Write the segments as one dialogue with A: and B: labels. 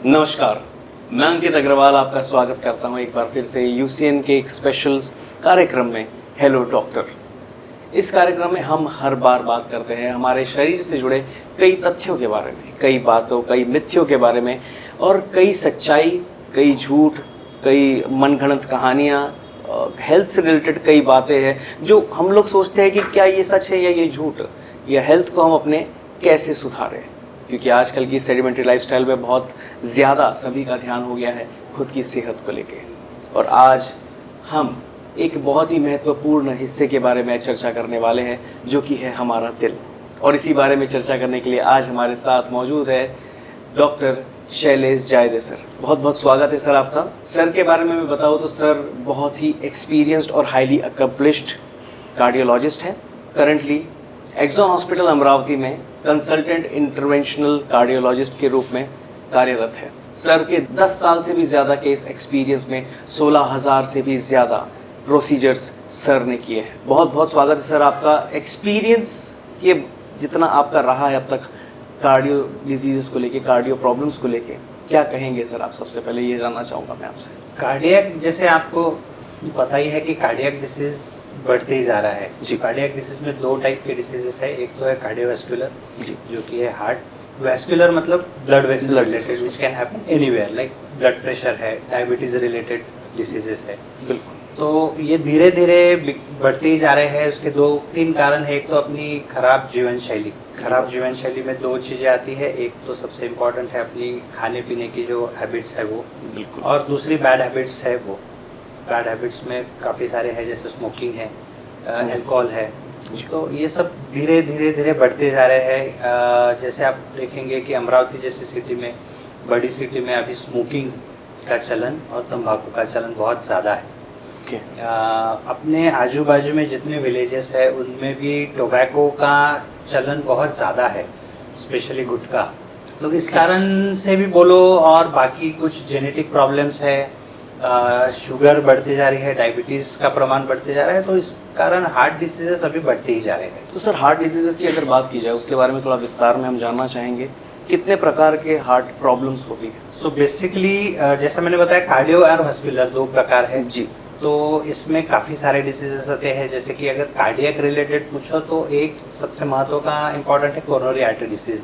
A: नमस्कार, मैं अंकित अग्रवाल आपका स्वागत करता हूं एक बार फिर से यूसीएन के एक स्पेशल कार्यक्रम में हेलो डॉक्टर। इस कार्यक्रम में हम हर बार बात करते हैं हमारे शरीर से जुड़े कई तथ्यों के बारे में, कई बातों, कई मिथ्यों के बारे में और कई सच्चाई, कई झूठ, कई मनगढ़ंत कहानियाँ, हेल्थ से रिलेटेड कई बातें हैं जो हम लोग सोचते हैं कि क्या ये सच है या ये झूठ, या हेल्थ को हम अपने कैसे सुधारें। क्योंकि आजकल की सेडिमेंट्री लाइफस्टाइल में बहुत ज़्यादा सभी का ध्यान हो गया है खुद की सेहत को लेके। और आज हम एक बहुत ही महत्वपूर्ण हिस्से के बारे में चर्चा करने वाले हैं जो कि है हमारा दिल। और इसी बारे में चर्चा करने के लिए आज हमारे साथ मौजूद है डॉक्टर शैलेश जायदे सर। बहुत बहुत स्वागत है सर आपका। सर के बारे में मैं बताऊँ तो सर बहुत ही एक्सपीरियंस्ड और हाईली अकम्पलिश्ड कार्डियोलॉजिस्ट हैं। करंटली एक्सॉन हॉस्पिटल अमरावती में कंसल्टेंट इंटरवेंशनल कार्डियोलॉजिस्ट के रूप में कार्यरत है। सर के 10 साल से भी ज़्यादा के इस एक्सपीरियंस में 16,000 से भी ज़्यादा प्रोसीजर्स सर ने किए हैं। बहुत बहुत स्वागत है सर आपका। एक्सपीरियंस ये जितना आपका रहा है अब तक कार्डियो डिजीज़ को लेके, कार्डियो प्रॉब्लम्स को लेके, क्या कहेंगे सर आप? सबसे पहले ये जानना चाहूँगा मैं आपसे।
B: कार्डियक, जैसे आपको पता ही है कि कार्डियक डिसीज बढ़ते ही जा रहा है
A: जी।
B: कार्डियक डिसीज में दो टाइप के डिसीजेस है। एक तो है कार्डियोवैस्कुलर
A: जी,
B: जो कि है हार्ट। वैस्कुलर मतलब blood vessel related, which can happen anywhere, like blood pressure है, डायबिटीज रिलेटेड डिसीजेस है।
A: बिल्कुल।
B: तो ये धीरे धीरे बढ़ते ही जा रहे हैं। उसके दो तीन कारण है। एक तो अपनी खराब जीवन शैली। खराब जीवन शैली में दो चीज़ें आती है। एक तो सबसे इम्पोर्टेंट है अपनी खाने पीने की जो हैबिट्स है वो,
A: बिल्कुल।
B: और दूसरी बैड हैबिट्स है वो। बैड हैबिट्स में काफ़ी सारे हैं, जैसे स्मोकिंग है, अल्कोहल है। तो ये सब धीरे धीरे धीरे बढ़ते जा रहे हैं। जैसे आप देखेंगे कि अमरावती जैसी सिटी में, बड़ी सिटी में अभी स्मोकिंग का चलन और तंबाकू का चलन बहुत ज़्यादा है। अपने आजू बाजू में जितने विलेजेस है उनमें भी टोबैको का चलन बहुत ज़्यादा है, स्पेशली गुटखा। तो इस कारण से भी बोलो, और बाकी कुछ जेनेटिक प्रॉब्लम्स है, शुगर बढ़ती जा रही है, डायबिटीज़ का प्रमाण बढ़ते जा रहा है। तो इस कारण हार्ट डिसीजेस अभी बढ़ते ही जा रहे हैं।
A: तो सर हार्ट डिजीजेस की अगर बात की जाए उसके बारे में थोड़ा विस्तार में हम जानना चाहेंगे, कितने प्रकार के हार्ट प्रॉब्लम्स होती है?
B: सो बेसिकली जैसा मैंने बताया, कार्डियो और वैस्कुलर दो प्रकार है
A: जी।
B: तो इसमें काफ़ी सारे डिसीजेस आते हैं। जैसे कि अगर कार्डियक रिलेटेड पूछो तो एक सबसे महत्व का इम्पोर्टेंट है कोरोनरी आर्टरी डिसीज,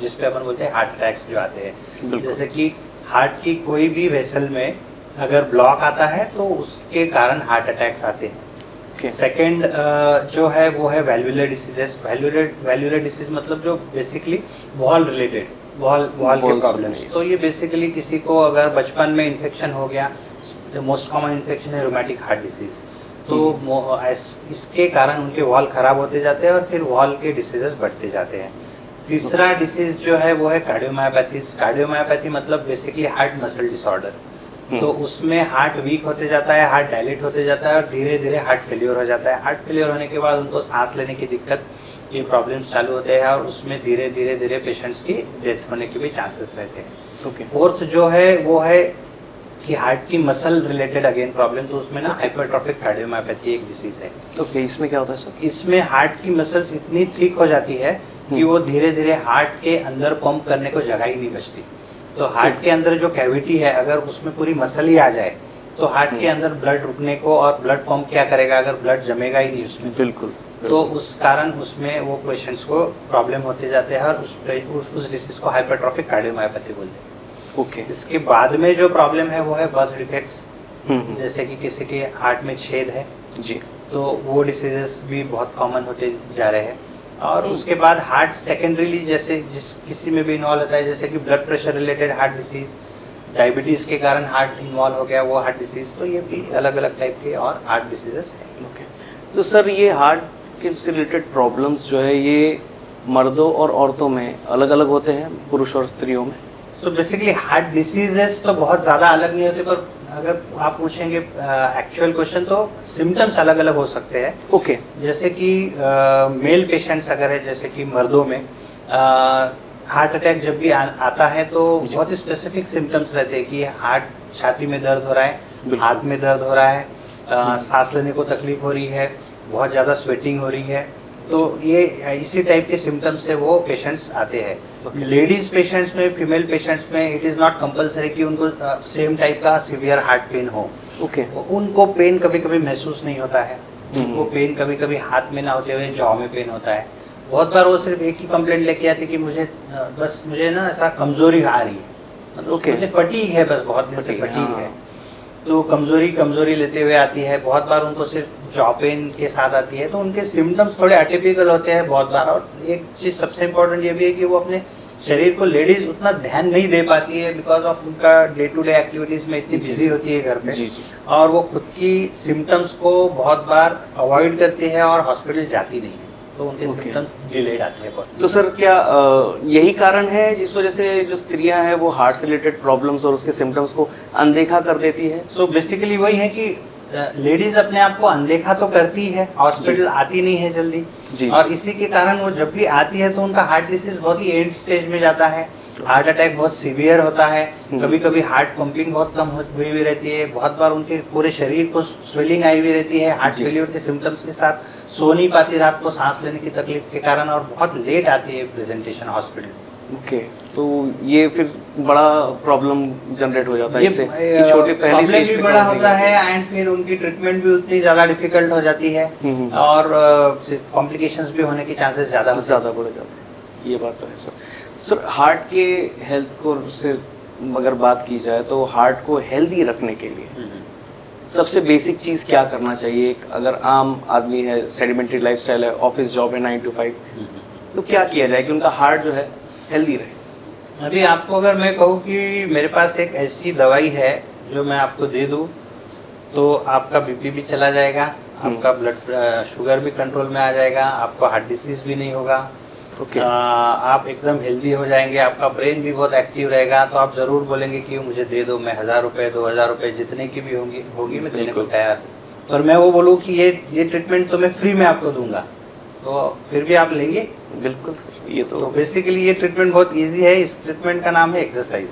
B: जिसपे अपन बोलते हैं हार्ट अटैक्स जो आते हैं। जैसे कि हार्ट की कोई भी वेसल में अगर ब्लॉक आता है तो उसके कारण हार्ट अटैक्स आते हैं। सेकेंड जो है वो है वैल्वुलर डिसीजेस। वैल्वुलर डिसीज मतलब जो बेसिकली वॉल रिलेटेड, वॉल के प्रॉब्लम्स। तो ये बेसिकली किसी को अगर बचपन में इन्फेक्शन हो गया, मोस्ट कॉमन इन्फेक्शन है रोमैटिक हार्ट डिसीज, तो इसके कारण उनके वॉल खराब होते जाते हैं और फिर वॉल के डिसीजेस बढ़ते जाते हैं। तीसरा डिसीज जो है वो है कार्डियोमायोपैथी। कार्डियोमायोपैथी मतलब बेसिकली हार्ट मसल डिसऑर्डर। तो उसमें हार्ट वीक होते जाता है, हार्ट डायलेट होते जाता है और धीरे धीरे हार्ट फेलियर हो जाता है। हार्ट फेलियर होने के बाद उनको सांस लेने की दिक्कत, ये प्रॉब्लम्स चालू होते हैं और उसमें धीरे धीरे पेशेंट्स की डेथ होने के भी चांसेस रहते हैं। फोर्थ जो है वो है कि हार्ट की मसल रिलेटेड अगेन प्रॉब्लम, तो उसमें ना हाइपरट्रॉफिक कार्डियोमायोपैथी एक डिसीज है।
A: ओके, इसमें क्या होता है सर?
B: इसमें हार्ट की मसल्स इतनी थिक हो जाती है कि वो धीरे धीरे हार्ट के अंदर पंप करने को जगह ही नहीं बचती। तो हार्ट के अंदर जो कैविटी है, अगर उसमें पूरी मसल ही आ जाए तो हार्ट के अंदर ब्लड रुकने को और ब्लड पंप क्या करेगा, अगर ब्लड जमेगा ही नहीं उसमें।
A: बिल्कुल।
B: तो उस कारण उसमें वो पेशेंट्स को प्रॉब्लम होते जाते हैं और उस डिसीज को हाइपरट्रॉफिक कार्डियोमायोपैथी बोलते हैं।
A: ओके।
B: इसके बाद में जो प्रॉब्लम है वो है बर्थ डिफेक्ट्स। जैसे कि किसी के हार्ट में छेद है
A: जी,
B: तो वो डिसीजेस भी बहुत कॉमन होते जा रहे हैं। और उसके बाद हार्ट सेकेंडरीली जैसे किसी में भी इन्वॉल्व होता है, जैसे कि blood pressure related heart disease, diabetes के कारण हार्ट इन्वॉल्व हो गया वो हार्ट डिसीज। तो ये भी अलग अलग टाइप के और हार्ट डिसीजेस हैं।
A: ओके। तो सर ये हार्ट के से रिलेटेड प्रॉब्लम्स जो है ये मर्दों और औरतों में अलग अलग होते हैं, पुरुष और स्त्रियों में?
B: सो बेसिकली हार्ट डिसीजेस तो बहुत ज़्यादा अलग नहीं होते, पर अगर आप पूछेंगे एक्चुअल क्वेश्चन तो सिम्टम्स अलग अलग हो सकते हैं।
A: ओके।
B: जैसे कि मेल पेशेंट्स अगर है, जैसे कि मर्दों में हार्ट अटैक जब भी आता है तो बहुत स्पेसिफिक सिम्टम्स रहते हैं कि हार्ट, छाती में दर्द हो रहा है, हाथ में दर्द हो रहा है, सांस लेने को तकलीफ हो रही है, बहुत ज़्यादा स्वेटिंग हो रही है, तो ये इसी टाइप के सिम्टम्स से वो पेशेंट्स आते हैं। लेडीज पेशेंट्स में, फीमेल पेशेंट्स में इट इज़ नॉट कंपलसरी कि उनको सेम टाइप का सीवियर हार्ट पेन हो।
A: ओके।
B: उनको पेन कभी कभी महसूस नहीं होता है, उनको पेन कभी कभी हाथ में ना होते हुए जॉ में पेन होता है। बहुत बार वो सिर्फ एक ही कंप्लेंट लेके आती कि मुझे ना ऐसा कमजोरी आ रही है, मतलब मुझे फटीग है, बस बहुत दिन से फटीग है। तो कमजोरी लेते हुए आती है। बहुत बार उनको सिर्फ जॉ पेन के साथ आती है, तो उनके सिम्टम्स थोड़े अटिपिकल होते हैं बहुत बार। और एक चीज सबसे इम्पोर्टेंट ये भी है कि वो अपने शरीर को, लेडीज उतना ध्यान नहीं दे पाती है बिकॉज ऑफ उनका डे टू डे एक्टिविटीज में इतनी बिजी होती है घर पे, और वो खुद की सिम्टम्स को बहुत बार अवॉइड करती है और हॉस्पिटल जाती नहीं है, तो उनके सिम्टम्स डिलेड आते हैं बहुत।
A: तो सर क्या यही कारण है जिस वजह से जो स्त्रियां हैं वो हार्ट से रिलेटेड प्रॉब्लम्स और उसके सिम्टम्स को अनदेखा कर देती है?
B: सो बेसिकली वही है कि लेडीज अपने आप को अनदेखा तो करती है, हॉस्पिटल आती नहीं है जल्दी
A: जी।
B: और इसी के कारण वो जब भी आती है तो उनका हार्ट डिसीज बहुत ही एंड स्टेज में जाता है, हार्ट अटैक बहुत सीवियर होता है, कभी कभी हार्ट पंपिंग बहुत कम हुई हुई रहती है, बहुत बार उनके पूरे शरीर को स्वेलिंग आई हुई रहती है हार्ट फेलियर के सिम्टम्स के साथ, सो नहीं पाती रात को सांस लेने की तकलीफ के कारण, और बहुत लेट आती है प्रेजेंटेशन हॉस्पिटल।
A: ओके। तो ये फिर बड़ा प्रॉब्लम जनरेट हो जाता है इससे कि छोटे पहले से
B: भी बड़ा होता है एंड फिर उनकी ट्रीटमेंट भी उतनी ज्यादा डिफिकल्ट हो जाती है और कॉम्प्लिकेशंस भी होने के चांसेस ज्यादा बढ़ जाते हैं।
A: ये बात तो है सर। सर हार्ट के हेल्थ को से अगर बात की जाए तो हार्ट को हेल्दी रखने के लिए सबसे बेसिक चीज़ क्या करना चाहिए? अगर आम आदमी है, सेडिमेंट्री लाइफस्टाइल है, ऑफिस जॉब है 9 to 5, तो क्या किया जाए कि उनका हार्ट जो है हेल्दी रहे?
B: अभी आपको अगर मैं कहूँ कि मेरे पास एक ऐसी दवाई है जो मैं आपको दे दूँ तो आपका बीपी भी चला जाएगा, आपका ब्लड शुगर भी कंट्रोल में आ जाएगा, आपको हार्ट डिसीज भी नहीं होगा, आप एकदम हेल्दी हो जाएंगे, आपका ब्रेन भी बहुत एक्टिव रहेगा, तो आप ज़रूर बोलेंगे कि मुझे दे दो, मैं 1000 रुपये 2000 रुपये जितने की भी होगी मैं देने को तैयार हूँ। पर मैं वो बोलूँ कि ये ट्रीटमेंट तो मैं फ्री में आपको दूंगा, तो फिर भी आप लेंगे?
A: बिल्कुल सर। ये तो
B: बेसिकली ये ट्रीटमेंट बहुत इजी है। इस ट्रीटमेंट का नाम है एक्सरसाइज।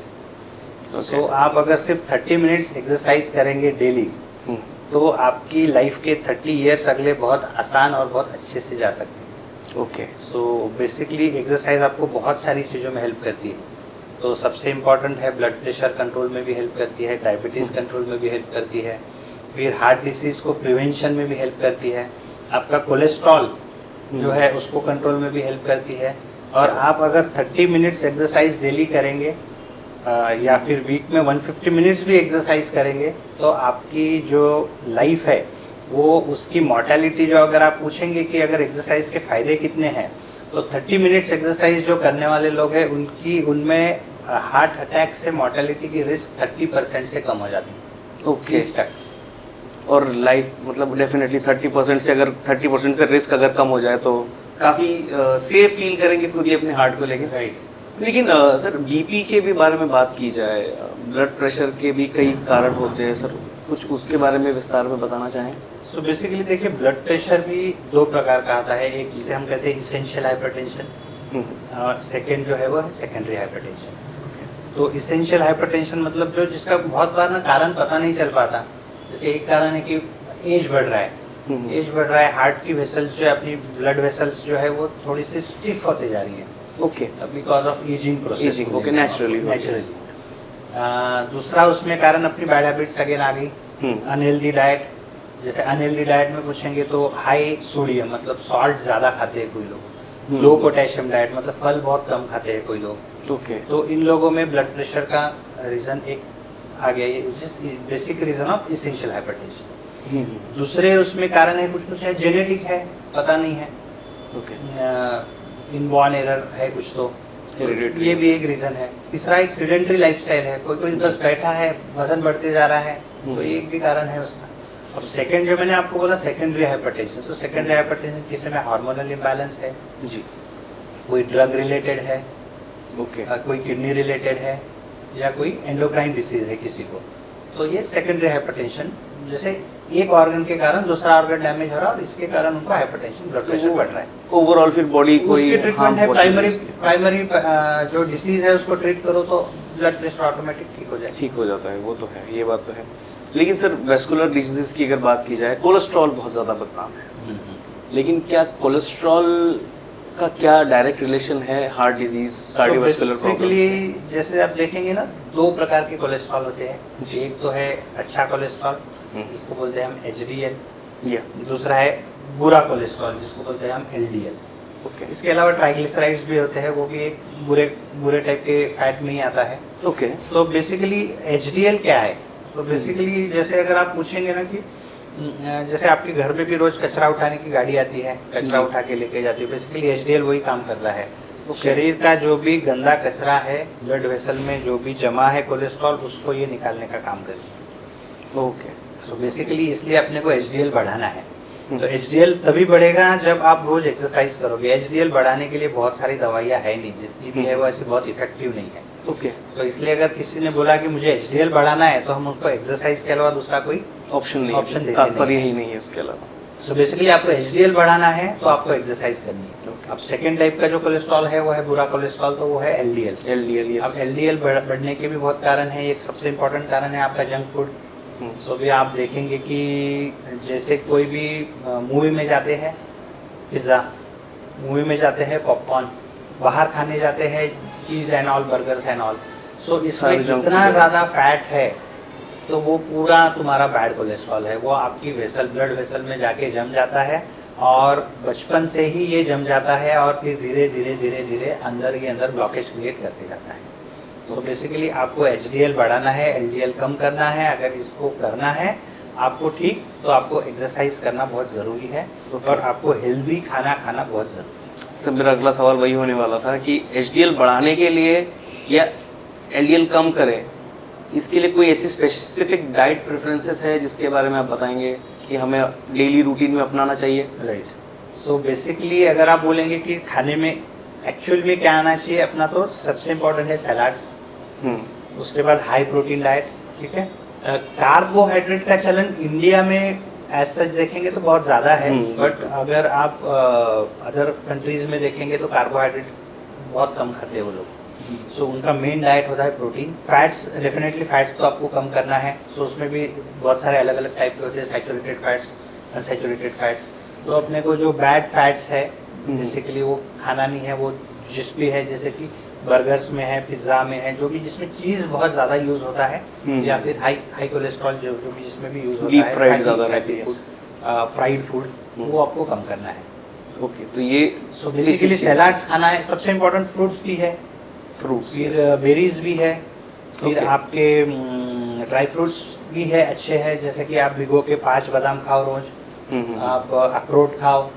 B: तो आप अगर सिर्फ 30 मिनट्स एक्सरसाइज करेंगे डेली तो आपकी लाइफ के 30 इयर्स अगले बहुत आसान और बहुत अच्छे से जा सकते हैं।
A: ओके।
B: सो बेसिकली एक्सरसाइज आपको बहुत सारी चीज़ों में हेल्प करती है। तो सबसे इम्पॉर्टेंट है ब्लड प्रेशर कंट्रोल में भी हेल्प करती है, डायबिटीज़ कंट्रोल में भी हेल्प करती है, फिर हार्ट डिसीज़ को प्रिवेंशन में भी हेल्प करती है, आपका कोलेस्ट्रॉल जो है उसको कंट्रोल में भी हेल्प करती है। और आप अगर 30 मिनट्स एक्सरसाइज डेली करेंगे या फिर वीक में 150 मिनट्स भी एक्सरसाइज करेंगे तो आपकी जो लाइफ है वो उसकी मॉर्टेलिटी, जो अगर आप पूछेंगे कि अगर एक्सरसाइज के फ़ायदे कितने हैं, तो 30 मिनट्स एक्सरसाइज जो करने वाले लोग हैं उनमें हार्ट अटैक से मॉर्टेलिटी की रिस्क 30% से कम हो जाती है।
A: ओके। और लाइफ मतलब डेफिनेटली 30% से, अगर 30% से रिस्क अगर कम हो जाए तो काफ़ी सेफ फील करेंगे खुद ही अपने हार्ट को लेके।
B: राइट।
A: लेकिन सर बीपी के भी बारे में बात की जाए, ब्लड प्रेशर के भी कई कारण होते हैं सर, कुछ उसके बारे में विस्तार में बताना चाहें?
B: सो बेसिकली देखिए ब्लड प्रेशर भी 2 प्रकार का आता है। एक जिसे हम कहते हैं इसेंशियल हाइपरटेंशन और सेकेंड जो है वो है सेकेंडरी हाइपरटेंशन। तो इसेंशियल हाइपरटेंशन मतलब जो जिसका बहुत बार ना कारण पता नहीं चल पाता। जैसे एक कारण है कि एज बढ़ रहा है, एज बढ़ रहा है, हार्ट की वेसल्स जो है, अपनी ब्लड वेसल्स जो है वो थोड़ी सी स्टिफ होते जा रही है।
A: Okay.
B: Because of ageing process.
A: Okay, naturally.
B: दूसरा उसमें कारण अपनी बैड हैबिट्स अगेन आ गई, अनहेल्दी डाइट। जैसे अनहेल्दी डाइट में पूछेंगे तो हाई सोडियम मतलब सॉल्ट ज़्यादा खाते हैं कोई लोग, लो पोटेशियम डाइट मतलब फल बहुत कम खाते हैं कोई लोग।
A: ओके।
B: तो इन लोगों में ब्लड प्रेशर का रीज़न एक आ गया, ये basic reason of essential hypertension. दूसरे उसमें कारण है कुछ है जेनेटिक है, पता नहीं है, इनबॉर्न एरर है कुछ, तो ये भी एक रीज़न है। तीसरा एक सेडेंटरी लाइफस्टाइल है, कोई बस बैठा है, वजन बढ़ते जा रहा है, तो ये एक भी कारण है उसका। और सेकंड जो मैंने आपको बोला सेकेंडरी हाइपरटेंशन, तो सेकेंडरी हाइपरटेंशन किसी में हार्मोनल इम्बैलेंस है
A: जी, कोई
B: ड्रग रिलेटेड है, कोई किडनी रिलेटेड है, या कोई एंडोक्राइन डिसीज है किसी को, तो ये सेकेंडरी हाइपरटेंशन। जैसे एक ऑर्गन के कारण दूसरा ऑर्गन डैमेज हो रहा है और इसके कारण उनको हाइपरटेंशन ब्लड प्रेशर बढ़ रहा है।
A: ओवरऑल फिर बॉडी कोई
B: उसकी ट्रीटमेंट है प्राइमरी जो डिसीज है उसको ट्रीट करो तो ब्लड प्रेशर ऑटोमेटिक ठीक हो
A: जाता है। वो तो है, ये बात तो है। लेकिन सर वेस्कुलर डिजीजेस की अगर बात की जाए, कोलेस्ट्रॉल बहुत ज़्यादा बदनाम है। लेकिन क्या कोलेस्ट्रॉल का क्या डायरेक्ट रिलेशन है हार्ट डिजीज, कार्डियोवास्कुलर प्रॉब्लम से?
B: जैसे आप देखेंगे ना, दो प्रकार के कोलेस्ट्रॉल होते हैं।
A: जी।
B: एक तो है अच्छा कोलेस्ट्रॉल, जिसको बोलते हैं हम एचडीएल।
A: या
B: दूसरा है बुरा कोलेस्ट्रॉल, जिसको बोलते हैं हम एलडीएल।
A: ओके
B: इसके अलावा ट्राइग्लिसराइड्स भी होते हैं, वो भी एक बुरे टाइप के फैट में ही आता है।
A: ओके
B: तो बेसिकली एचडीएल क्या है? तो बेसिकली जैसे अगर आप पूछेंगे ना कि जैसे आपके घर में भी रोज कचरा उठाने की गाड़ी आती है, कचरा उठा के लेके जाती है, बेसिकली एचडीएल वही काम कर रहा है। शरीर का जो भी गंदा कचरा है, ब्लड वेसल में जो भी जमा है कोलेस्ट्रॉल, उसको ये निकालने का काम करती है।
A: ओके
B: सो बेसिकली इसलिए अपने को एचडीएल बढ़ाना है। तो एचडीएल तभी बढ़ेगा जब आप रोज एक्सरसाइज करोगे। एचडीएल बढ़ाने के लिए बहुत सारी दवाइयाँ है नहीं, जितनी भी है वो ऐसी बहुत इफेक्टिव नहीं है।
A: ओके
B: तो इसलिए अगर किसी ने बोला कि मुझे एचडीएल बढ़ाना है, तो हम उसको एक्सरसाइज के अलावा दूसरा कोई
A: ऑप्शन नहीं
B: ऑप्शन देते
A: तात्पर्य
B: नहीं है।
A: ही नहीं है उसके अलावा।
B: सो बेसिकली आपको एचडीएल बढ़ाना है तो आपको एक्सरसाइज करनी है। अब सेकेंड टाइप का जो कोलेस्ट्रॉल है वो है बुरा कोलेस्ट्रॉल, तो वो है एलडीएल।
A: एलडीएल
B: अब एलडीएल बढ़ने के भी बहुत कारण है। एक सबसे इम्पोर्टेंट कारण है आपका जंक फूड। सो भी आप देखेंगे कि जैसे कोई भी मूवी में जाते हैं, पिज़्ज़ा, मूवी में जाते हैं पॉपकॉर्न, बाहर खाने जाते हैं cheese and all, burgers and all. So इसमें
A: सारे junk
B: जितना
A: food।
B: ज़्यादा फैट है तो वो पूरा तुम्हारा बैड कोलेस्ट्रॉल है, वो आपकी वेसल, ब्लड वेसल में जाके जम जाता है, और बचपन से ही ये जम जाता है, और फिर धीरे धीरे धीरे धीरे अंदर ही अंदर ब्लॉकेज क्रिएट करते जाता है। तो बेसिकली आपको एचडीएल बढ़ाना है, एलडीएल कम करना है। अगर इसको करना है आपको ठीक, तो आपको एक्सरसाइज करना बहुत ज़रूरी है, और आपको हेल्दी खाना खाना बहुत ज़रूरी है।
A: सर मेरा अगला सवाल वही होने वाला था कि एचडीएल बढ़ाने के लिए या एलडीएल कम करे, इसके लिए कोई ऐसी स्पेसिफिक डाइट प्रेफरेंसेस है जिसके बारे में आप बताएंगे कि हमें डेली रूटीन में अपनाना चाहिए?
B: राइट। सो बेसिकली अगर आप बोलेंगे कि खाने में एक्चुअल में क्या आना चाहिए अपना, तो सबसे इम्पोर्टेंट है सैलाड्स, उसके बाद हाई प्रोटीन डाइट, ठीक है। कार्बोहाइड्रेट का चलन इंडिया में एज सच देखेंगे तो बहुत ज़्यादा है, बट अगर आप अदर कंट्रीज में देखेंगे तो कार्बोहाइड्रेट बहुत कम खाते हैं वो लोग। सो उनका मेन डाइट होता है प्रोटीन। फैट्स, डेफिनेटली फैट्स तो आपको कम करना है। सो उसमें भी बहुत सारे अलग अलग टाइप के होते हैं, सैचुरेटेड फैट्स, अनसैचुरेटेड फैट्स। तो अपने को जो बैड फैट्स है बेसिकली वो खाना नहीं है, वो जिस भी है, जैसे कि बर्गर्स में है, पिज्ज़ा में है, जो भी जिसमें चीज़ बहुत ज़्यादा यूज़ होता है, या फिर हाई कोलेस्ट्रॉल जो भी जिसमें भी यूज़ होता
A: डीप
B: है,
A: फ्राइड ज़्यादा रहती है,
B: फ्राइड फूड, वो आपको कम करना है।
A: ओके तो ये
B: सो बेसिकली सैलाड्स खाना है। सबसे इम्पोर्टेंट फ्रूट्स भी है,
A: फ्रूट्स,
B: फिर बेरीज भी है, फिर
A: Okay.
B: आपके ड्राई फ्रूट्स भी है, अच्छे हैं, जैसे कि आप भिगो के 5 बादाम खाओ रोज, आप अखरोट खाओ।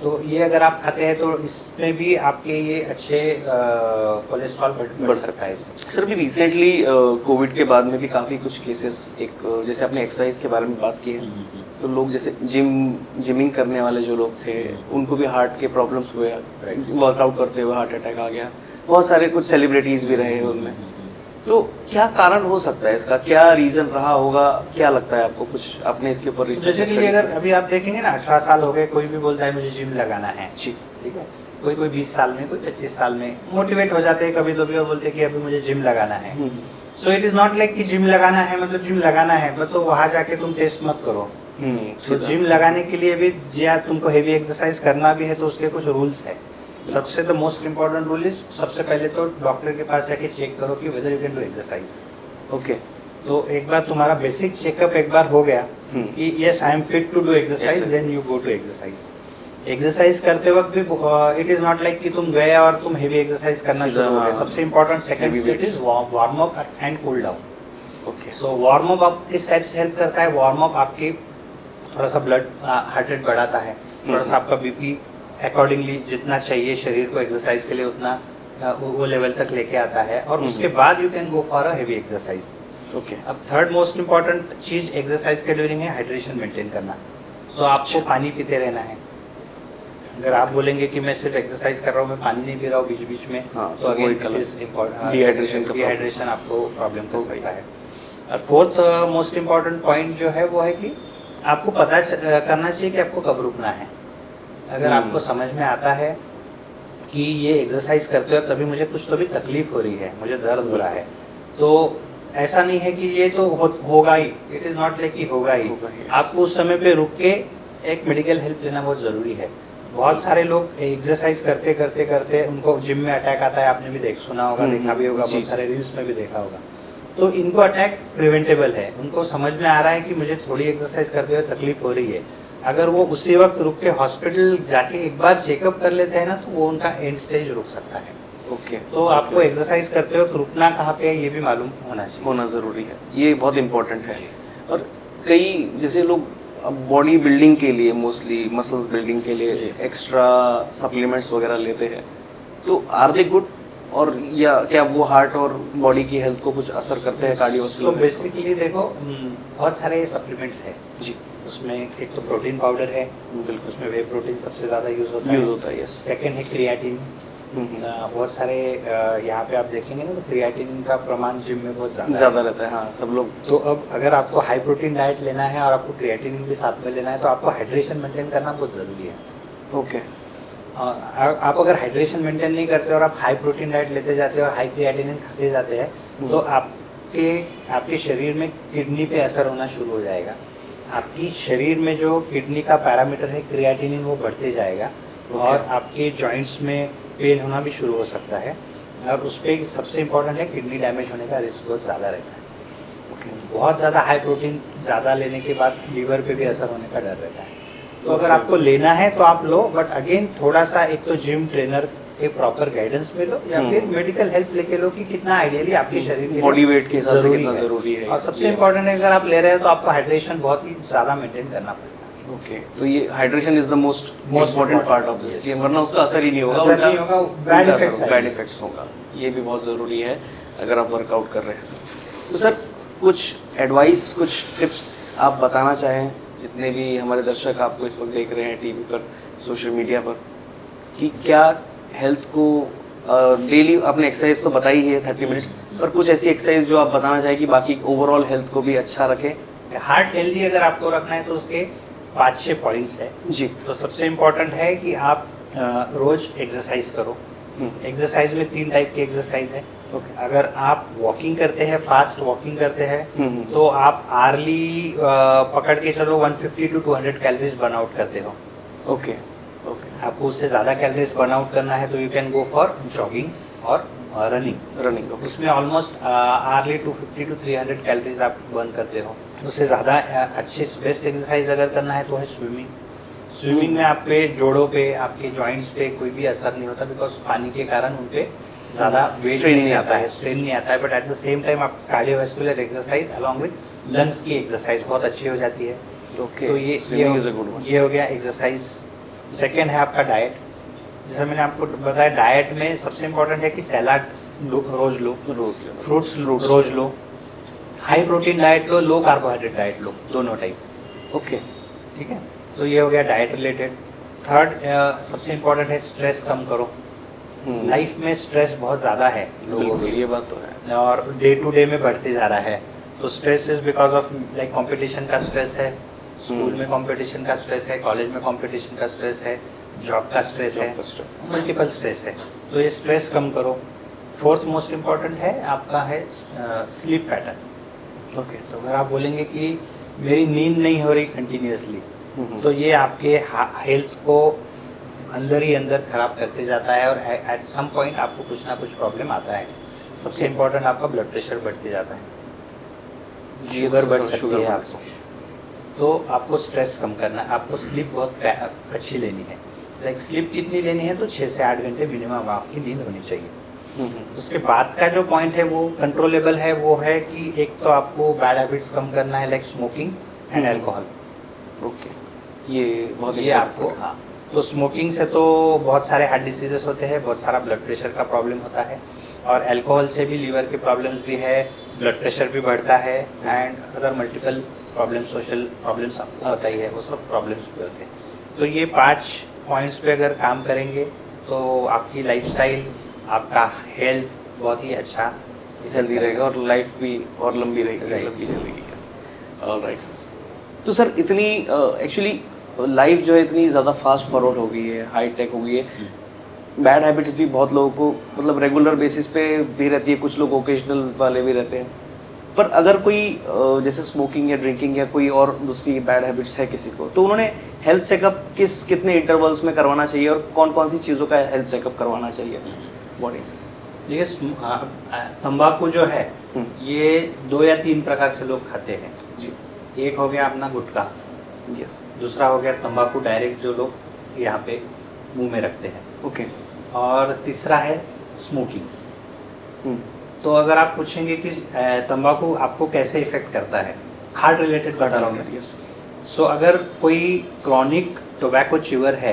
B: तो ये अगर आप खाते हैं तो इसमें भी आपके ये अच्छे कोलेस्ट्रॉल बढ़ सकता है।
A: सर भी रिसेंटली कोविड के बाद में भी काफ़ी कुछ केसेस, एक जैसे आपने एक्सरसाइज के बारे में बात की है, तो लोग जैसे जिमिंग करने वाले जो लोग थे उनको भी हार्ट के प्रॉब्लम्स हुए, वर्कआउट करते हुए हार्ट अटैक आ गया, बहुत सारे कुछ सेलिब्रिटीज भी रहे उनमें। तो क्या कारण हो सकता है इसका, क्या रीजन रहा होगा, क्या लगता है आपको? कुछ आपने इसके ऊपर रिसर्च
B: जैसे कि अगर अभी आप देखेंगे ना, 18 साल हो गए, कोई भी बोलता है मुझे जिम लगाना है,
A: जी,
B: ठीक है। कोई 20 साल में, कोई 25 साल में मोटिवेट हो जाते हैं कभी तो भी, और बोलते हैं कि अभी मुझे जिम लगाना है। So it is not like कि जिम लगाना है मतलब जिम लगाना है, बट तो वहाँ जाके तुम टेस्ट मत करो। तो जिम लगाने के लिए भी, या तुमको हेवी एक्सरसाइज करना भी है, तो उसके कुछ रूल्स है। सबसे the most important rule is, सबसे पहले तो डॉक्टर के पास जाके चेक करो कि whether you can do exercise.
A: Okay
B: तो एक बार तुम्हारा बेसिक चेकअप एक बार हो गया कि yes I am fit to do exercise, then you go to exercise. Exercise करते वक्त भी इट इज नॉट लाइक कि तुम गए और तुम हेवी एक्सरसाइज करना शुरू हो गए। सबसे important second step is warm up and cool down.
A: Okay
B: so warm up आप किस टाइप से हेल्प करता है? वार्म अप आपकी थोड़ा सा ब्लड हार्ट रेट बढ़ाता है, थोड़ा सा आपका बीपी अकॉर्डिंगली जितना चाहिए शरीर को एक्सरसाइज के लिए उतना वो लेवल तक लेके आता है, और उसके बाद you can go for a heavy exercise.
A: Okay
B: अब थर्ड मोस्ट इम्पोर्टेंट चीज एक्सरसाइज के ड्यूरिंग है हाइड्रेशन मेंटेन करना। सो आपको पानी पीते रहना है। अगर आप बोलेंगे कि मैं सिर्फ एक्सरसाइज कर रहा हूँ, मैं पानी नहीं पी रहा हूँ बीच बीच में, तो अगेन डिहाइड्रेशन आपको प्रॉब्लम कर सकता है। और फोर्थ मोस्ट इम्पोर्टेंट पॉइंट जो है वो है कि आपको पता करना चाहिए कि आपको कब रुकना है। अगर आपको समझ में आता है कि ये एक्सरसाइज करते हो तभी मुझे कुछ तो भी तकलीफ हो रही है, मुझे दर्द हो रहा है, तो ऐसा नहीं है कि ये तो होगा ही, इट इज नॉट लाइक कि होगा ही। आपको उस समय पे रुक के एक मेडिकल हेल्प लेना बहुत ज़रूरी है। बहुत सारे लोग एक्सरसाइज करते करते करते उनको जिम में अटैक आता है, आपने भी सुना होगा, देखा भी होगा,
A: जी।
B: बहुत सारे रील्स में भी देखा होगा। तो इनको अटैक प्रिवेंटेबल है, उनको समझ में आ रहा है कि मुझे थोड़ी एक्सरसाइज करते हुए तकलीफ हो रही है। अगर वो उसी वक्त रुक के हॉस्पिटल जाके एक बार चेकअप कर लेते हैं ना, तो वो उनका एंड स्टेज रुक सकता है।
A: ओके,
B: तो आपको एक्सरसाइज करते वक्त रुकना कहाँ पे है ये भी मालूम होना चाहिए।
A: होना ज़रूरी है, ये बहुत इम्पोर्टेंट है।
B: जी।
A: और कई जैसे लोग बॉडी बिल्डिंग के लिए, मोस्टली मसल्स बिल्डिंग के लिए
B: जी।
A: एक्स्ट्रा सप्लीमेंट्स वगैरह लेते हैं, तो आर दे गुड? और या क्या वो हार्ट और बॉडी की हेल्थ को कुछ असर करते हैं
B: तो
A: कार्डियोवास्कुलर?
B: बेसिकली देखो, बहुत सारे सप्लीमेंट्स हैं।
A: जी,
B: उसमें एक तो प्रोटीन पाउडर है,
A: बिल्कुल
B: उसमें वे प्रोटीन सबसे ज़्यादा यूज़ होता है।
A: यूज होता है, यस।
B: सेकेंड है क्रिएटिन। बहुत सारे यहाँ पे आप देखेंगे ना, तो क्रिएटिन का प्रमाण जिम में बहुत
A: ज़्यादा रहता है, हाँ, सब लोग।
B: तो अब अगर आपको हाई प्रोटीन डाइट लेना है और आपको क्रिएटिन भी साथ में लेना है, तो आपको हाइड्रेशन मेंटेन करना बहुत ज़रूरी है।
A: ओके,
B: आप अगर हाइड्रेशन मेंटेन नहीं करते और आप हाई प्रोटीन डाइट लेते जाते हैं और हाई क्रिएटिनिन खाते जाते हैं, तो आपके शरीर में किडनी पे असर होना शुरू हो जाएगा। आपकी शरीर में जो किडनी का पैरामीटर है क्रिएटिनिन, वो बढ़ते जाएगा और आपके जॉइंट्स में पेन होना भी शुरू हो सकता है। और उस पर सबसे इम्पोर्टेंट है, किडनी डैमेज होने का रिस्क बहुत ज़्यादा रहता है। बहुत ज़्यादा हाई प्रोटीन ज़्यादा लेने के बाद लीवर पे भी असर होने का डर रहता है। तो अगर आपको लेना है तो आप लो, बट अगेन थोड़ा सा एक तो जिम ट्रेनर के प्रॉपर गाइडेंस में लो, या फिर मेडिकल हेल्प लेके लो कि कितना आइडियली आपके शरीर के
A: बॉडी वेट के हिसाब से कितना ज़रूरी है।
B: और सबसे इम्पोर्टेंट है, अगर आप ले रहे हो तो आपको हाइड्रेशन बहुत ही ज़्यादा मेंटेन करना पड़ेगा।
A: ओके, तो ये hydration is the most important part of this, वरना उसका असर ही नहीं होगा,
B: असर नहीं होगा, बैड इफेक्ट्स
A: बैड इफेक्ट्स होगा। ये भी बहुत ज़रूरी है अगर आप वर्कआउट कर रहे हैं। तो सर, कुछ एडवाइस, कुछ टिप्स आप बताना चाहें, जितने भी हमारे दर्शक आपको इस वक्त देख रहे हैं टीवी पर, सोशल मीडिया पर, कि क्या हेल्थ को डेली आपने एक्सरसाइज तो बताई है 30 मिनट्स, पर कुछ ऐसी एक्सरसाइज जो आप बताना चाहें कि बाकी ओवरऑल हेल्थ को भी अच्छा रखे?
B: हार्ट हेल्दी अगर आपको रखना है तो उसके 5-6 पॉइंट्स है
A: जी।
B: तो सबसे इम्पोर्टेंट है कि आप रोज एक्सरसाइज करो। एक्सरसाइज में 3 टाइप की एक्सरसाइज है।
A: ओके।
B: अगर आप वॉकिंग करते हैं, फास्ट वॉकिंग करते हैं, तो आप आर्ली पकड़ के चलो 150 to 200 कैलोरीज बर्न आउट करते हो।
A: Okay, okay.
B: आपको उससे ज़्यादा कैलोरीज बर्न आउट करना है तो you can go for jogging और रनिंग। उसमें ऑलमोस्ट आर्ली 250 to 300 कैलोरीज आप बर्न करते हो। उससे ज़्यादा अच्छी बेस्ट एक्सरसाइज अगर करना है तो है स्विमिंग। स्विमिंग में आपके जोड़ों पे, आपके जॉइंट्स पे कोई भी असर नहीं होता, बिकॉज पानी के कारण उन पे ज़्यादा वेट नहीं आता है, स्ट्रेन नहीं आता है। But at the same time आप cardiovascular exercise along with lungs की एक्सरसाइज बहुत अच्छी हो जाती है।
A: ओके,
B: तो ये हो गया एक्सरसाइज। सेकेंड है आपका डाइट। जैसे मैंने आपको बताया, डाइट में सबसे इम्पोर्टेंट है कि सैलाड रोज लो, फ्रूट्स रोज लो, हाई प्रोटीन डाइट लो, लो कार्बोहाइड्रेट डाइट लो, दोनों टाइप।
A: ओके,
B: ठीक है, तो ये हो गया डाइट रिलेटेड। थर्ड सबसे इम्पोर्टेंट है स्ट्रेस कम करो। लाइफ में स्ट्रेस बहुत ज़्यादा है लोगों
A: बिल्कुल,
B: के,
A: ये बात तो है।
B: और डे टू डे में बढ़ते जा रहा है। तो stress is because of like competition का स्ट्रेस है, स्कूल में कंपटीशन का स्ट्रेस है, कॉलेज में कंपटीशन का स्ट्रेस है, जॉब का स्ट्रेस है, मल्टीपल स्ट्रेस है। तो ये स्ट्रेस कम करो। फोर्थ मोस्ट इम्पॉर्टेंट है आपका है स्लीप पैटर्न।
A: ओके,
B: तो अगर आप बोलेंगे कि मेरी नींद नहीं हो रही कंटिन्यूसली, तो ये आपके हेल्थ को अंदर ही अंदर खराब करते जाता है और एट सम पॉइंट आपको कुछ ना कुछ प्रॉब्लम आता है। सबसे इम्पोर्टेंट आपका ब्लड प्रेशर बढ़ते जाता है, शुगर बढ़ सकती है आपको। तो आपको स्ट्रेस कम करना है, आपको स्लीप बहुत अच्छी लेनी है। लाइक स्लीप कितनी लेनी है, तो 6 से 8 घंटे मिनिमम आपकी नींद होनी चाहिए। उसके बाद का जो पॉइंट है वो कंट्रोलेबल है, वो है कि एक तो आपको बैड हैबिट्स कम करना है, like smoking and alcohol.
A: Okay, ये बहुत
B: ये आपको, हाँ, तो स्मोकिंग से तो बहुत सारे हार्ट डिसीजेस होते हैं, बहुत सारा ब्लड प्रेशर का प्रॉब्लम होता है, और अल्कोहल से भी लीवर के प्रॉब्लम्स भी है, ब्लड प्रेशर भी बढ़ता है, and other multiple problems, social problems आपको पता ही है, वो सब प्रॉब्लम्स भी होते हैं। तो ये 5 पॉइंट्स पे अगर काम करेंगे तो आपकी लाइफस्टाइल, आपका हेल्थ बहुत ही अच्छा
A: हेल्दी रहेगा और लाइफ भी और लंबी रहेगी, लंबी चलेगी। Alright sir. तो सर, इतनी एक्चुअली लाइफ जो है इतनी ज़्यादा फास्ट फॉरवर्ड हो गई है, हाई टेक हो गई है, बैड हैबिट्स भी बहुत लोगों को मतलब रेगुलर बेसिस पे भी रहती है, कुछ लोग ओकेजनल वाले भी रहते हैं। पर अगर कोई जैसे स्मोकिंग या ड्रिंकिंग या कोई और दूसरी बैड हैबिट्स है किसी को, तो उन्होंने हेल्थ चेकअप कितने इंटरवल्स में करवाना चाहिए और कौन कौन सी चीज़ों का हेल्थ चेकअप करवाना चाहिए बॉडी में?
B: देखिए, तंबाकू जो है ये 2 या 3 प्रकार से लोग खाते हैं
A: जी।
B: एक हो गया अपना गुटखा,
A: यस।
B: दूसरा हो गया तंबाकू डायरेक्ट जो लोग यहाँ पे मुंह में रखते हैं,
A: ओके।
B: और तीसरा है स्मोकिंग। तो अगर आप पूछेंगे कि तंबाकू आपको कैसे इफेक्ट करता है, हार्ट रिलेटेड बता रहा हूँ।
A: यस।
B: सो अगर कोई क्रॉनिक टोबैको च्यूअर है,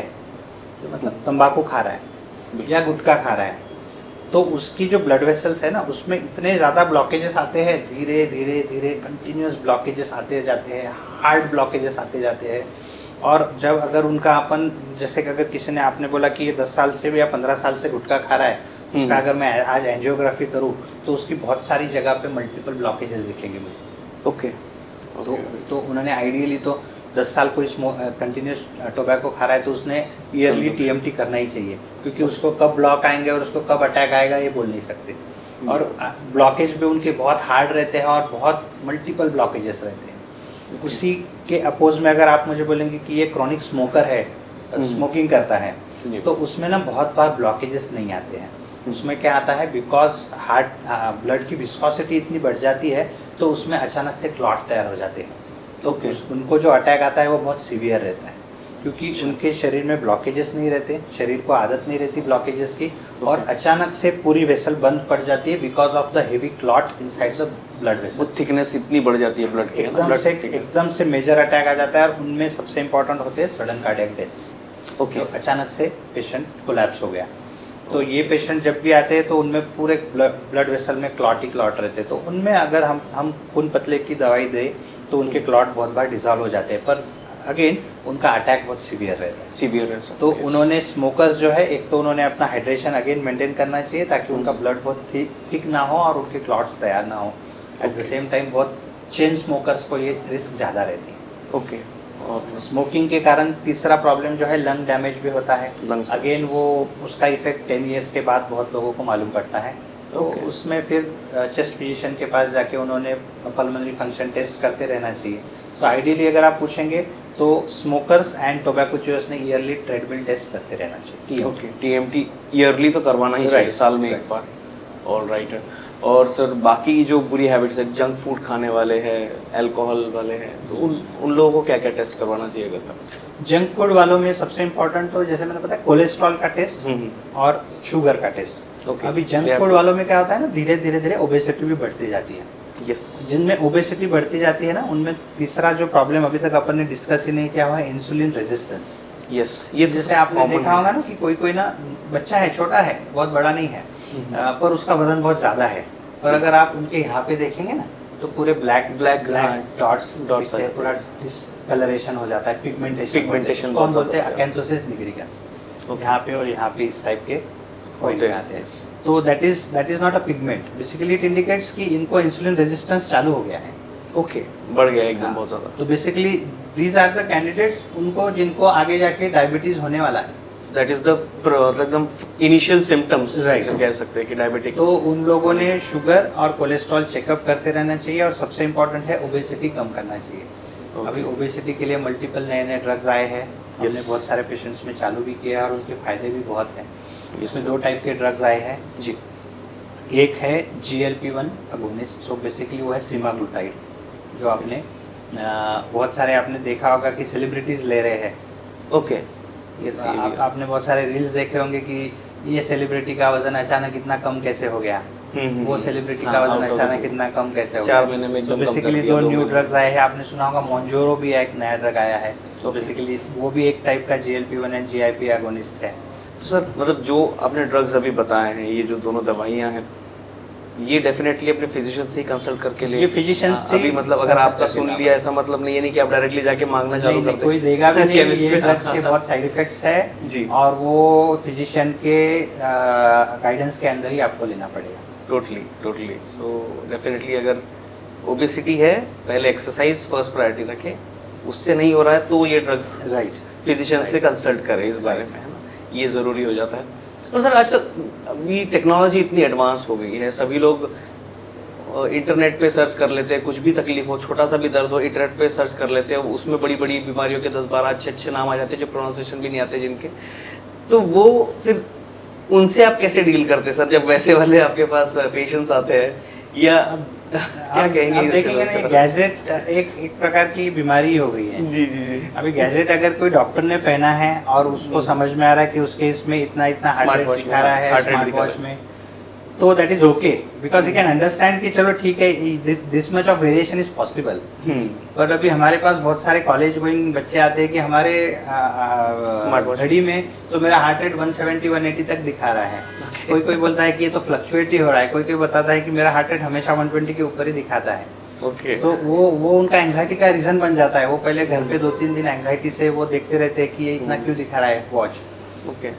B: तो मतलब तंबाकू खा रहा है या गुटखा खा रहा है, तो उसकी जो ब्लड वेसल्स है ना, उसमें इतने ज़्यादा ब्लॉकेजेस आते हैं, धीरे धीरे धीरे कंटिन्यूस ब्लॉकेजेस आते जाते हैं, हार्ड ब्लॉकेजेस आते जाते हैं। और जब अगर उनका अपन, जैसे कि अगर किसी ने, आपने बोला कि ये 10 साल से या 15 साल से गुटखा खा रहा है, उसका अगर मैं आज एंजियोग्राफी करूँ तो उसकी बहुत सारी जगह पे मल्टीपल ब्लॉकेजेस दिखेंगे मुझे।
A: ओके।
B: तो उन्होंने आइडियली तो 10 साल कोई कंटिन्यूस टोबैको खा रहा है तो उसने ईयरली टीएमटी करना ही चाहिए, क्योंकि उसको कब ब्लॉक आएंगे और उसको कब अटैक आएगा ये बोल नहीं सकते। और ब्लॉकेज भी उनके बहुत हार्ड रहते हैं और बहुत मल्टीपल ब्लॉकेजेस रहते हैं। उसी के अपोज में अगर आप मुझे बोलेंगे कि ये क्रॉनिक स्मोकर है, स्मोकिंग करता है, तो उसमें ना बहुत बार ब्लॉकेजेस नहीं आते हैं। उसमें क्या आता है, बिकॉज हार्ट ब्लड की विस्कोसिटी इतनी बढ़ जाती है तो उसमें अचानक से क्लॉट तैयार हो जाते हैं। तो उनको जो अटैक आता है वो बहुत सीवियर रहता है, क्योंकि उनके शरीर में ब्लॉकेजेस नहीं रहते, शरीर को आदत नहीं रहती ब्लॉकेजेस की, और अचानक से पूरी वेसल बंद पड़ जाती है because of the heavy clot inside the blood vessel.
A: Thickness इतनी बढ़ जाती है ब्लड की,
B: एकदम से मेजर अटैक आ जाता है, और उनमें सबसे इंपॉर्टेंट होते हैं सडन कार्डियक डेथ्स।
A: ओके।
B: तो अचानक से पेशेंट कोलैप्स हो गया, तो ये पेशेंट जब भी आते हैं तो उनमें पूरे ब्लड वेसल में क्लॉट ही क्लॉट रहते हैं। तो उनमें अगर हम खून पतले की दवाई दें तो उनके क्लॉट बहुत बार डिजॉल्व हो जाते हैं, पर अगेन उनका अटैक बहुत सीवियर रहता है।
A: सीवियर है सर।
B: तो उन्होंने स्मोकर्स जो है, एक तो उन्होंने अपना हाइड्रेशन अगेन मेंटेन करना चाहिए ताकि उनका ब्लड बहुत थिक ना हो और उनके क्लॉट्स तैयार ना हो। एट द सेम टाइम बहुत चेन स्मोकर्स को ये रिस्क ज़्यादा रहती है।
A: ओके।
B: और स्मोकिंग के कारण तीसरा प्रॉब्लम जो है लंग डैमेज भी होता है। अगेन वो उसका इफेक्ट 10 ईयर्स के बाद बहुत लोगों को मालूम पड़ता है। तो उसमें फिर चेस्ट फिजिशियन के पास जाके उन्होंने पल्मोनरी फंक्शन टेस्ट करते रहना चाहिए। सो आइडियली अगर आप पूछेंगे तो स्मोकर्स एंड टोबैको च्यूअर्स ने ईयरली ट्रेडमिल टेस्ट करते रहना चाहिए।
A: ओके। टीएमटी ईयरली तो करवाना ही चाहिए, साल में एक बार। All right. और सर बाकी जो बुरी हैबिट्स है, जंक फूड खाने वाले हैं, अल्कोहल वाले हैं, तो उन लोगों को क्या क्या टेस्ट करवाना चाहिए अगर?
B: जंक फूड वालों में सबसे इम्पोर्टेंट तो जैसे मैंने बताया कोलेस्ट्रॉल का टेस्ट और शुगर का टेस्ट। अभी जंक फूड वालों में क्या होता है ना, धीरे धीरे ओबेसिटी भी बढ़ती जाती है।
A: यस।
B: जिनमें ओबेसिटी बढ़ती जाती है ना, उनमें तीसरा जो प्रॉब्लम अभी तक अपन ने डिस्कस ही नहीं किया हुआ है, इंसुलिन रेजिस्टेंस।
A: यस। ये
B: जैसे आपने देखा होगा ना कि कोई ना बच्चा है, छोटा है, बहुत बड़ा नहीं है, पर उसका वजन बहुत ज्यादा है, और अगर आप उनके यहाँ पे देखेंगे ना तो पूरे ब्लैक डॉट्स दिखते हैं, पूरा डिस्कलरेशन हो जाता है, पिगमेंटेशन को हम बोलते हैं अकैंथोसिस निग्रिकन्स। यहाँ पे और यहाँ पे इस टाइप के होते आते हैं। तो that is not a pigment, basically it indicates कि इनको इंसुलिन रेजिस्टेंस चालू हो गया है।
A: ओके। बढ़ गया एकदम बहुत ज्यादा।
B: तो basically these are the candidates उनको जिनको आगे जाके डायबिटीज होने वाला है।
A: दैट इज द एकदम इनिशियल सिम्टम्स कह सकते हैं कि डायबिटिक।
B: तो उन लोगों ने शुगर और कोलेस्ट्रॉल चेकअप करते रहना चाहिए, और सबसे इम्पोर्टेंट है ओबेसिटी कम करना चाहिए। अभी ओबेसिटी के लिए मल्टीपल नए ड्रग्स आए हैं, हमने बहुत सारे पेशेंट्स में चालू भी किया है और उनके फायदे भी बहुत हैं। इसमें 2 टाइप के ड्रग्स आए हैं जी। एक है GLP-1 अगोनिस्ट, सो बेसिकली वो है सीमाग्लूटाइड, जो आपने बहुत सारे आपने देखा होगा कि सेलिब्रिटीज ले रहे हैं।
A: ओके।
B: आपने बहुत सारे रील्स देखे होंगे कि ये सेलिब्रिटी का वजन अचानक इतना कम कैसे हो गया, वो सेलिब्रिटी का वजन अचानक इतना कम कैसे हो गया।
A: 4 महीने में एकदम कम कर
B: बेसिकली
A: दिया,
B: 2 न्यू ड्रग्स आए हैं। आपने सुना होगा मोंजोरो भी एक नया ड्रग आया है, तो बेसिकली वो भी एक टाइप का GLP-1 एंड GIP एगोनिस्ट है।
A: तो सर मतलब जो आपने ड्रग्स अभी बताए हैं, ये जो दोनों दवाइयाँ हैं, ये डेफिनेटली अपने फिजिशियन से ही कंसल्ट करके ले।
B: ये फिजिशियन से
A: अभी मतलब अगर आपका सुन लिया ऐसा मतलब नहीं है कि आप डायरेक्टली जाके मांगना चालू कर दें।
B: कोई देगा भी नहीं। ये ड्रग्स के बहुत साइड इफेक्ट्स है
A: जी,
B: और वो फिजिशियन के गाइडेंस के अंदर ही आपको लेना पड़ेगा।
A: टोटली। सो डेफिनेटली अगर ओबेसिटी है, पहले एक्सरसाइज फर्स्ट प्रायोरिटी रखें, उससे नहीं हो रहा है तो ये ड्रग्स फिजिशियन से कंसल्ट करें इस बारे में, है ना, ये ज़रूरी हो जाता है। और सर आजकल अभी टेक्नोलॉजी इतनी एडवांस हो गई है, सभी लोग इंटरनेट पे सर्च कर लेते हैं, कुछ भी तकलीफ हो, छोटा सा भी दर्द हो, इंटरनेट पे सर्च कर लेते हैं, उसमें बड़ी बड़ी बीमारियों के 10-12 अच्छे नाम आ जाते हैं जो प्रोनाउंसिएशन भी नहीं आते जिनके। तो वो फिर उनसे आप कैसे डील करते हैं सर, जब वैसे वाले आपके पास पेशेंट्स आते हैं, या क्या कहेंगे?
B: आप देखेंगे ना, ये गैजेट एक प्रकार की बीमारी हो गई है।
A: जी जी जी।
B: अभी गैजेट अगर कोई डॉक्टर ने पहना है और उसको समझ में आ रहा है कि उसके इसमें इतना इतना हार्ट रेट दिखा रहा है स्मार्ट वॉच में, तो that is okay, because you can understand कि चलो ठीक है, this much of variation is possible. But अभी हमारे पास बहुत सारे कॉलेज गोइंग बच्चे आते हैं कि हमारे घड़ी में तो मेरा हार्ट रेट 170-180 तक दिखा रहा है। कोई बोलता है कि ये तो फ्लक्चुएट ही हो रहा है, कोई बताता है कि मेरा हार्ट रेट हमेशा 120 के ऊपर ही दिखाता है।
A: ओके।
B: सो वो उनका एंग्जाइटी का रीजन बन जाता है। वो पहले घर पे 2-3 दिन एंग्जाइटी से वो देखते रहते हैं कि ये इतना क्यों दिखा रहा है वॉच।
A: ओके।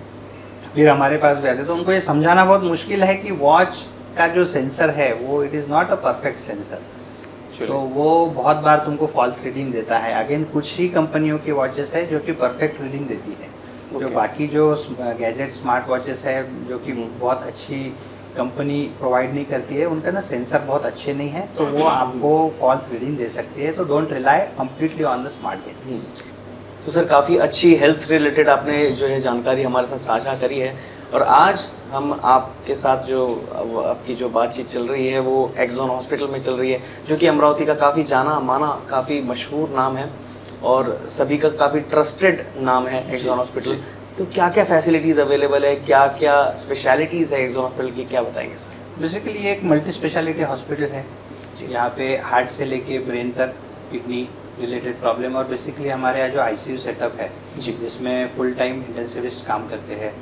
B: फिर हमारे पास भी आते, तो उनको ये समझाना बहुत मुश्किल है कि वॉच का जो सेंसर है वो it is not a perfect sensor. तो वो बहुत बार तुमको फॉल्स रीडिंग देता है। अगेन कुछ ही कंपनियों की वॉचेस है जो कि परफेक्ट रीडिंग देती है। जो बाकी जो गैजेट स्मार्ट वॉचेस है जो कि बहुत अच्छी कंपनी प्रोवाइड नहीं करती है, उनका ना सेंसर बहुत अच्छे नहीं है, तो वो आपको फॉल्स रीडिंग दे सकती है। तो don't rely completely on the smart gadgets.
A: तो सर काफ़ी अच्छी हेल्थ रिलेटेड आपने जो है जानकारी हमारे साथ साझा करी है, और आज हम आपके साथ जो आपकी जो बातचीत चल रही है वो एक्सॉन हॉस्पिटल में चल रही है, जो कि अमरावती का काफ़ी जाना माना काफ़ी मशहूर नाम है और सभी का काफ़ी ट्रस्टेड नाम है एक्सॉन हॉस्पिटल। तो क्या क्या फैसिलिटीज़ अवेलेबल है, क्या क्या स्पेशलिटीज़ है एक्सॉन हॉस्पिटल की, क्या बताएंगे सर?
B: बेसिकली ये एक मल्टी स्पेशलिटी हॉस्पिटल है। यहाँ पे हार्ट से लेके ब्रेन तक, किडनी रिलेटेड प्रॉब्लम, और बेसिकली हमारे यहाँ जो आईसीयू सेटअप है जिसमें फुल टाइम इंटेंसिविस्ट काम करते हैं,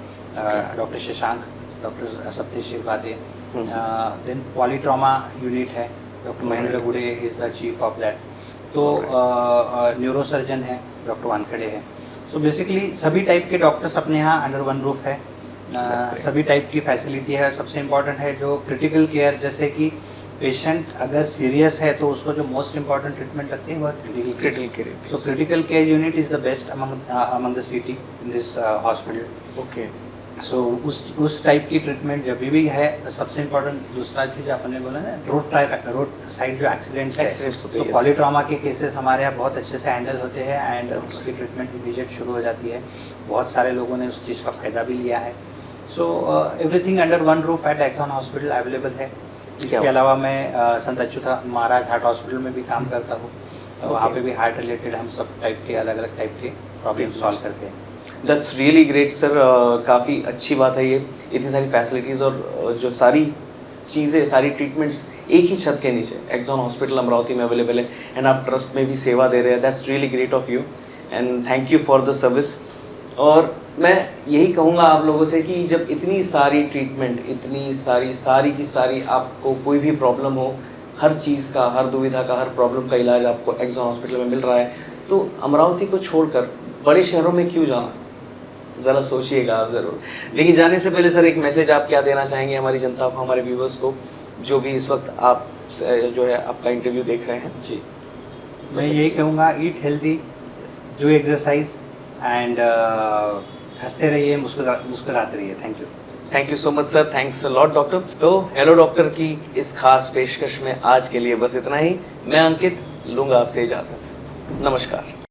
B: doctor Shashank, doctor Saptesh Shirbhate, then polytrauma unit है, doctor Mahendra Gude is the chief of that. तो न्यूरोसर्जन है, डॉक्टर वानखेड़े है। सो बेसिकली सभी टाइप के डॉक्टर्स अपने यहाँ अंडर वन रूफ है। सभी टाइप की फैसिलिटी है। सबसे इम्पॉर्टेंट है जो क्रिटिकल केयर, जैसे कि पेशेंट अगर सीरियस है तो उसको जो मोस्ट इम्पॉर्टेंट ट्रीटमेंट लगती है वो critical care. So critical care unit is the best among the city in this hospital.
A: Okay.
B: So उस टाइप की ट्रीटमेंट जब भी है। सबसे इम्पोर्टेंट दूसरा चीज़ आपने बोला ना, रोड साइड जो एक्सीडेंट्स है, तो पॉलीट्रॉमा के केसेस हमारे यहाँ बहुत अच्छे से हैंडल होते हैं एंड उसकी ट्रीटमेंट इमीडिएट शुरू हो जाती है। बहुत सारे लोगों ने उस चीज़ का फ़ायदा भी लिया है। So everything under one roof at Axon hospital available है। इसके अलावा मैं संत अच्युता महाराज हार्ट हॉस्पिटल में भी काम करता हूँ। तो वहाँ पे भी हार्ट रिलेटेड हम सब टाइप के अलग अलग टाइप के प्रॉब्लम सॉल्व करते हैं।
A: That's really great sir. काफ़ी अच्छी बात है ये, इतनी सारी फैसिलिटीज़ और जो सारी चीज़ें, सारी ट्रीटमेंट्स एक ही छत के नीचे एक्सॉन हॉस्पिटल अमरावती में अवेलेबल है, एंड आप ट्रस्ट में भी सेवा दे रहे हैं। That's really great of you and thank you for the service. और मैं यही कहूँगा आप लोगों से कि जब इतनी सारी ट्रीटमेंट, इतनी सारी की सारी आपको कोई भी प्रॉब्लम हो, हर चीज़ का, हर दुविधा का, हर प्रॉब्लम का इलाज आपको एक्सॉन हॉस्पिटल में मिल रहा है, तो अमरावती को छोड़कर बड़े शहरों में क्यों जाना? ज़रा सोचिएगा आप ज़रूर। लेकिन जाने से पहले सर एक मैसेज आप क्या देना चाहेंगे हमारी जनता को, हमारे व्यूवर्स को, जो भी इस वक्त आप जो है आपका इंटरव्यू देख रहे हैं?
B: जी, मैं यही कहूँगा, eat healthy, do exercise and हंसते रहिए, मुस्कुराते रहिए। Thank you
A: so much sir, thanks a lot doctor. तो हेलो डॉक्टर की इस खास पेशकश में आज के लिए बस इतना ही। मैं अंकित लूँगा आपसे इजाज़त। नमस्कार।